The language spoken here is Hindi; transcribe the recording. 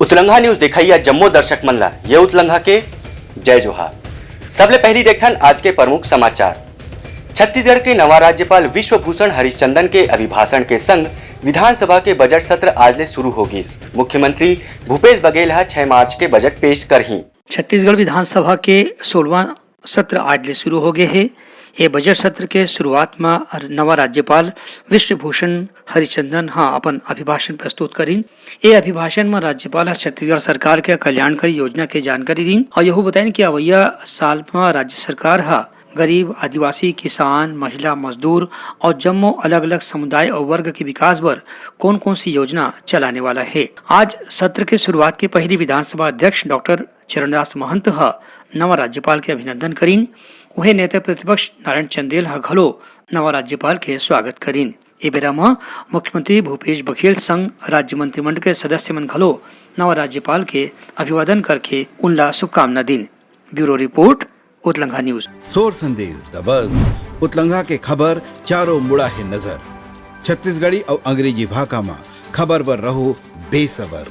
उतलंघा न्यूज दिखाइया जम्मू दर्शक मन ला ये उतलंघा के जय जोहार। सबले पहली देखथन आज के प्रमुख समाचार। छत्तीसगढ़ के नवा राज्यपाल विश्वभूषण हरिचंदन के अभिभाषण के संग विधानसभा के बजट सत्र आज ले शुरू होगी। मुख्यमंत्री भूपेश बघेल 6 मार्च के बजट पेश करही। छत्तीसगढ़ विधानसभा के 16वां सत्र आज ले शुरू हो गए है। ये बजट सत्र के शुरुआत में नवा राज्यपाल विश्वभूषण हरिचंदन अपन अभिभाषण प्रस्तुत करीन। ये अभिभाषण में राज्यपाल छत्तीसगढ़ सरकार के कल्याणकारी योजना के जानकारी दी और यह बताइन कि अवैया साल में राज्य सरकार गरीब, आदिवासी, किसान, महिला, मजदूर और जम्मो अलग अलग समुदाय और वर्ग के विकास पर कौन कौन सी योजना चलाने वाला है। आज सत्र के शुरुआत के पहली विधानसभा अध्यक्ष डॉक्टर चरणदास महंत नवा राज्यपाल के अभिनंदन करीन। वही नेता प्रतिपक्ष नारायण चंदेल घलो नवा राज्यपाल के स्वागत करीन। ए बेरा में मुख्यमंत्री भूपेश बघेल संग राज्य मंत्रिमंडल के सदस्य मन घलो नवा राज्यपाल के अभिवादन करके उनला शुभकामना दिन। ब्यूरो रिपोर्ट उतलंघा न्यूज। सोर संदेश द बज़ उतलंघा के खबर चारों मुड़ा है नजर। छत्तीसगढ़ी और अंग्रेजी भाषा में खबर पर रहो बेसबर।